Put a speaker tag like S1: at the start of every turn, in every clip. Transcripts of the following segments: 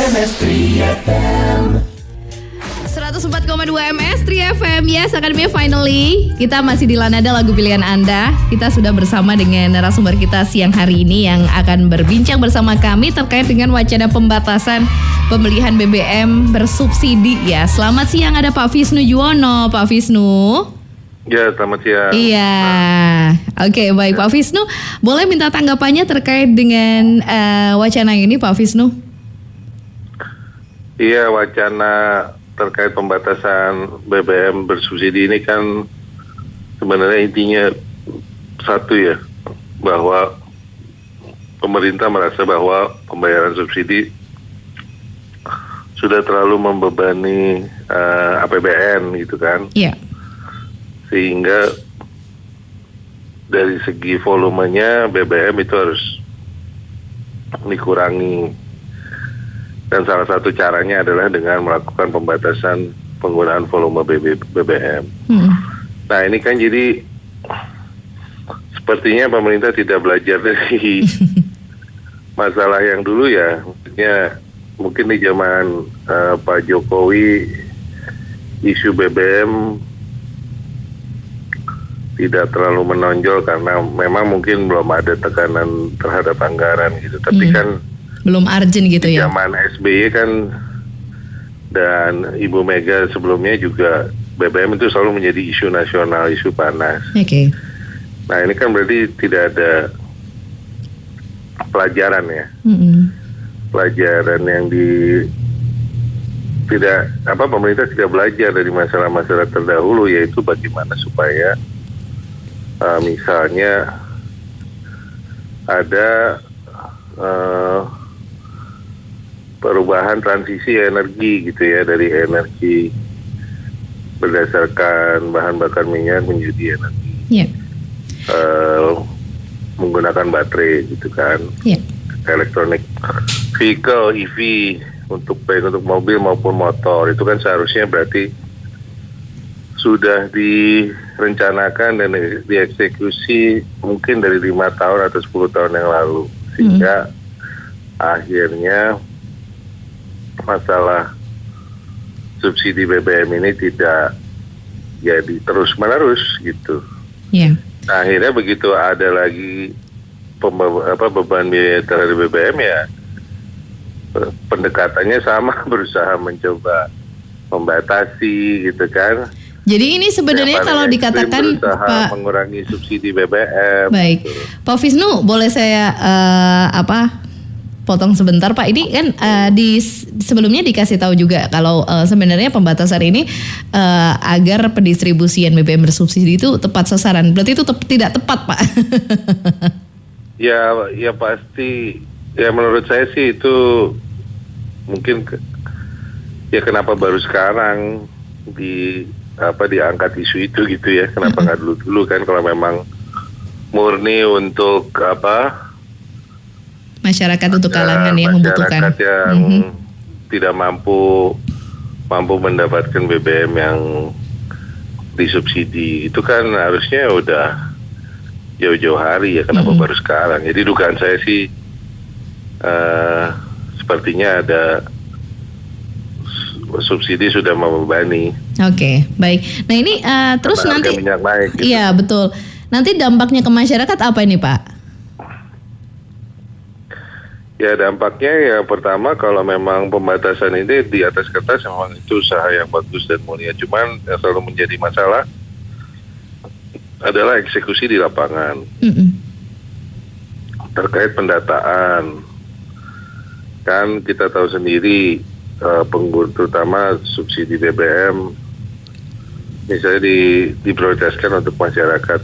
S1: MS3 FM
S2: 104,2 MS3 FM. Yes, Academy finally. Kita masih di Lanada lagu pilihan Anda. Kita sudah bersama dengan narasumber kita siang hari ini yang akan berbincang bersama kami terkait dengan wacana pembatasan pembelian BBM bersubsidi ya. Selamat siang, ada Pak Visnu Juwono. Pak Visnu.
S3: Ya, selamat siang.
S2: Iya. Oke, baik Pak Visnu. Boleh minta tanggapannya terkait dengan wacana ini Pak Visnu?
S3: Iya, wacana terkait pembatasan BBM bersubsidi ini kan sebenarnya intinya satu ya, bahwa pemerintah merasa bahwa pembayaran subsidi sudah terlalu membebani APBN gitu kan.
S2: Iya.
S3: Sehingga dari segi volumenya BBM itu harus dikurangi, dan salah satu caranya adalah dengan melakukan pembatasan penggunaan volume BBM. Nah ini kan jadi sepertinya pemerintah tidak belajar dari masalah yang dulu ya. Maksudnya mungkin di zaman Pak Jokowi isu BBM tidak terlalu menonjol karena memang mungkin belum ada tekanan terhadap anggaran gitu. Tapi kan
S2: belum urgent gitu ya.
S3: Zaman SBY kan dan Ibu Mega sebelumnya juga BBM itu selalu menjadi isu nasional, isu panas.
S2: Oke.
S3: Nah ini kan berarti tidak ada pelajaran ya. Pelajaran yang pemerintah tidak belajar dari masalah-masalah terdahulu, yaitu bagaimana supaya misalnya ada perubahan transisi energi gitu ya, dari energi berdasarkan bahan bakar minyak menjadi energi menggunakan baterai gitu kan. Electronic vehicle EV untuk baik untuk mobil maupun motor, itu kan seharusnya berarti sudah direncanakan dan dieksekusi mungkin dari 5 tahun atau 10 tahun yang lalu, sehingga akhirnya masalah subsidi BBM ini tidak jadi terus-menerus gitu. Nah, akhirnya begitu ada lagi beban biaya terhadap BBM ya, pendekatannya sama, berusaha mencoba membatasi gitu kan.
S2: Jadi ini sebenarnya kalau dikatakan Pak
S3: mengurangi subsidi BBM.
S2: Baik, gitu. Pak Visnu, boleh saya potong sebentar Pak. Ini kan sebelumnya dikasih tahu juga kalau sebenarnya pembatasan ini agar pendistribusian BBM bersubsidi itu tepat sasaran. Berarti itu tidak tepat Pak.
S3: Ya pasti. Ya menurut saya sih itu mungkin ya kenapa baru sekarang diangkat isu itu gitu ya, kenapa nggak dulu kan, kalau memang murni untuk
S2: masyarakat untuk kalangan yang membutuhkan,
S3: masyarakat yang tidak mampu mendapatkan BBM yang disubsidi, itu kan harusnya udah jauh-jauh hari ya, kenapa baru sekarang. Jadi dugaan saya sih sepertinya ada subsidi sudah membebani. Oke,
S2: baik. Nah ini terus nanti
S3: minyak naik gitu.
S2: Iya betul. Nanti dampaknya ke masyarakat apa ini Pak?
S3: Ya dampaknya ya pertama, kalau memang pembatasan ini di atas kertas memang itu usaha yang bagus dan mulia. Cuman yang selalu menjadi masalah adalah eksekusi di lapangan. Terkait pendataan, kan kita tahu sendiri terutama subsidi BBM misalnya diprioritaskan untuk masyarakat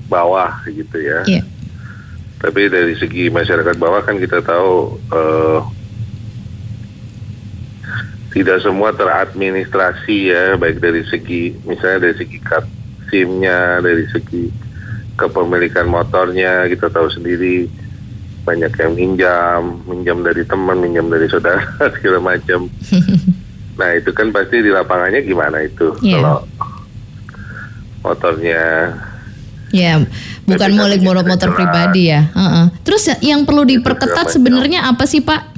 S3: bawah gitu ya. Tapi dari segi masyarakat bawah kan kita tahu tidak semua teradministrasi ya, baik dari segi misalnya dari segi kad SIM-nya, dari segi kepemilikan motornya, kita tahu sendiri banyak yang minjam dari teman, minjam dari saudara, segala macam. Nah itu kan pasti di lapangannya gimana itu kalau motornya
S2: Ya, bukan milik motor pribadi ya. Terus yang perlu diperketat sebenarnya apa sih Pak?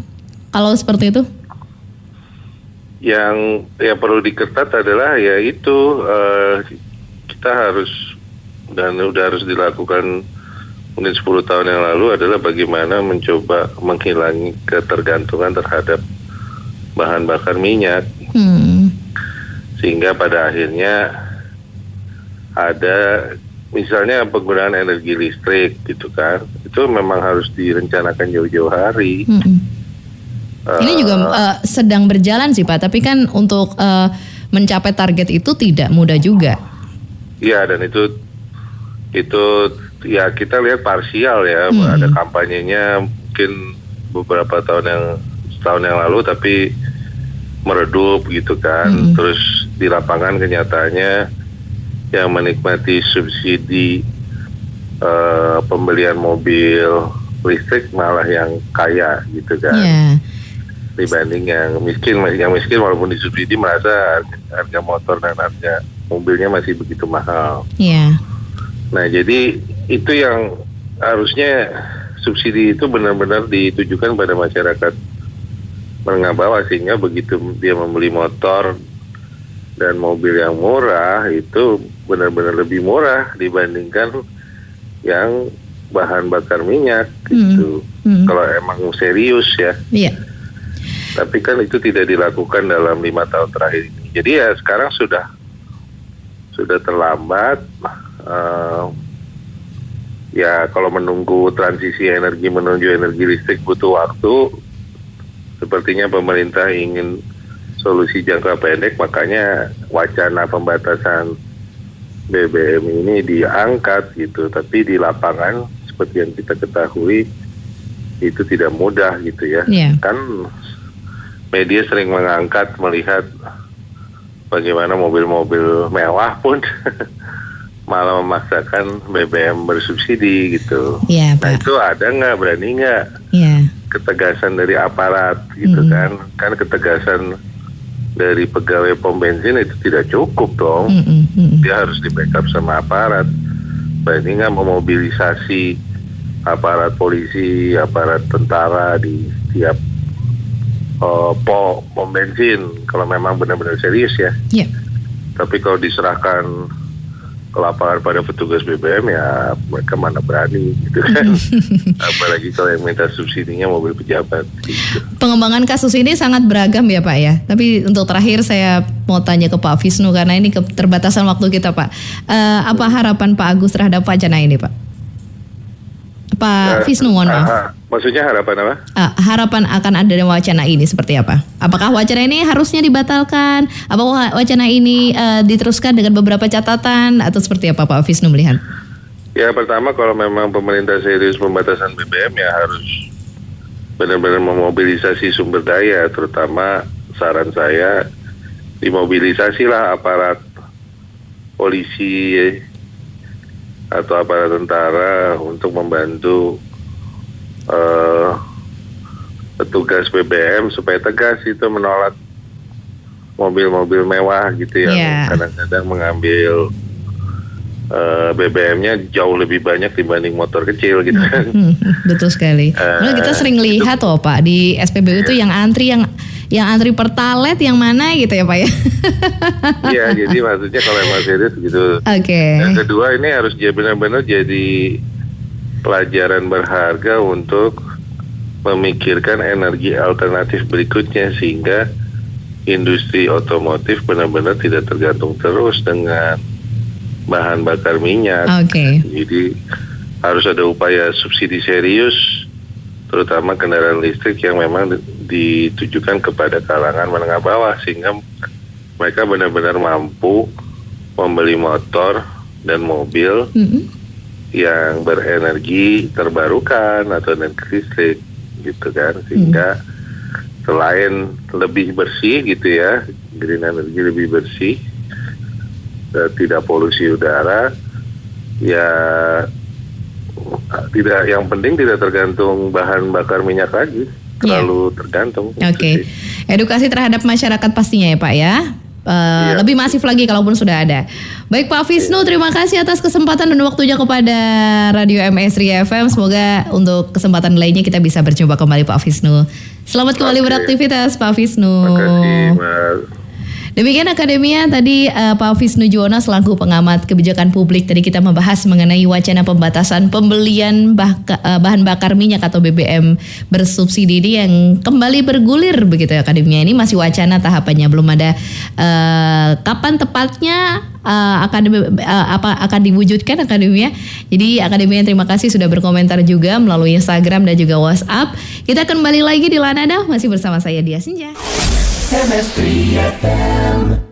S2: Kalau seperti itu?
S3: Yang perlu diketat adalah ya itu kita harus dan udah harus dilakukan mungkin 10 tahun yang lalu adalah bagaimana mencoba menghilangi ketergantungan terhadap bahan bakar minyak. Sehingga pada akhirnya ada misalnya penggunaan energi listrik gitu kan, itu memang harus direncanakan jauh-jauh hari.
S2: Ini juga sedang berjalan sih Pak, tapi kan untuk mencapai target itu tidak mudah juga.
S3: Iya, dan itu ya kita lihat parsial ya, ada kampanyenya mungkin beberapa tahun yang lalu, tapi meredup gitu kan. Terus di lapangan kenyataannya yang menikmati subsidi pembelian mobil listrik malah yang kaya gitu kan. Dibanding yang miskin walaupun disubsidi merasa harga motor dan harga mobilnya masih begitu mahal. Nah jadi itu yang harusnya subsidi itu benar-benar ditujukan pada masyarakat menengah bawah, sehingga begitu dia membeli motor dan mobil yang murah itu benar-benar lebih murah dibandingkan yang bahan bakar minyak gitu. Kalau emang serius ya. Tapi kan itu tidak dilakukan dalam 5 tahun terakhir ini. Jadi ya sekarang sudah terlambat. Ya kalau menunggu transisi energi menuju energi listrik butuh waktu. Sepertinya pemerintah ingin solusi jangka pendek, makanya wacana pembatasan BBM ini diangkat gitu. Tapi di lapangan seperti yang kita ketahui itu tidak mudah gitu ya. Kan media sering melihat bagaimana mobil-mobil mewah pun malah memaksakan BBM bersubsidi gitu. Nah itu ada nggak, berani nggak ketegasan dari aparat gitu kan? Kan ketegasan dari pegawai pom bensin itu tidak cukup dong. Dia harus di backup sama aparat. Berani nggak memobilisasi aparat polisi, aparat tentara di setiap pom bensin kalau memang benar-benar serius ya. Tapi kalau diserahkan ke lapangan pada petugas BBM ya mereka mana berani gitu kan. Apalagi kalau yang minta subsidinya mobil pejabat gitu.
S2: Pengembangan kasus ini sangat beragam ya Pak ya. Tapi untuk terakhir saya mau tanya ke Pak Visnu karena ini keterbatasan waktu kita Pak. Apa harapan Pak Agus terhadap wacana ini Pak? Pak Visnu, mohon maaf.
S3: Maksudnya harapan apa?
S2: Harapan akan ada wacana ini seperti apa? Apakah wacana ini harusnya dibatalkan? Apakah wacana ini diteruskan dengan beberapa catatan? Atau seperti apa Pak Visnu melihat?
S3: Ya pertama, kalau memang pemerintah serius pembatasan BBM ya harus benar-benar memobilisasi sumber daya. Terutama saran saya dimobilisasilah aparat polisi atau aparat tentara untuk membantu petugas BBM supaya tegas itu menolak mobil-mobil mewah gitu ya. Kadang-kadang mengambil BBM-nya jauh lebih banyak dibanding motor kecil gitu kan.
S2: Betul sekali. Kita sering lihat loh Pak di SPBU itu yang antri pertalet yang mana gitu ya Pak ya.
S3: Iya, jadi maksudnya kalau emang serius gitu. Yang kedua ini harus benar-benar jadi pelajaran berharga untuk memikirkan energi alternatif berikutnya sehingga industri otomotif benar-benar tidak tergantung terus dengan bahan bakar minyak. Jadi harus ada upaya subsidi serius terutama kendaraan listrik yang memang ditujukan kepada kalangan menengah bawah sehingga mereka benar-benar mampu membeli motor dan mobil yang berenergi terbarukan atau energi listrik gitu kan, sehingga selain lebih bersih gitu ya, green energy lebih bersih, tidak polusi udara, ya tidak, yang penting tidak tergantung bahan bakar minyak lagi, terlalu tergantung.
S2: Edukasi terhadap masyarakat pastinya ya Pak ya. lebih masif lagi kalaupun sudah ada. Baik Pak Visnu, terima kasih atas kesempatan dan waktunya kepada Radio MSRI FM. Semoga untuk kesempatan lainnya kita bisa berjumpa kembali Pak Visnu. Selamat kembali beraktivitas Pak Visnu.
S3: Terima kasih Mas.
S2: Demikian Akademia tadi Pak Visnu Juwono selaku pengamat kebijakan publik. Tadi kita membahas mengenai wacana pembatasan pembelian bahan bakar minyak atau BBM bersubsidi ini yang kembali bergulir begitu ya Akademia. Ini masih wacana tahapannya, belum ada kapan tepatnya akan diwujudkan Akademia. Jadi Akademia terima kasih sudah berkomentar juga melalui Instagram dan juga WhatsApp. Kita kembali lagi di Lanada masih bersama saya Dia Senja.
S1: MSRI FM.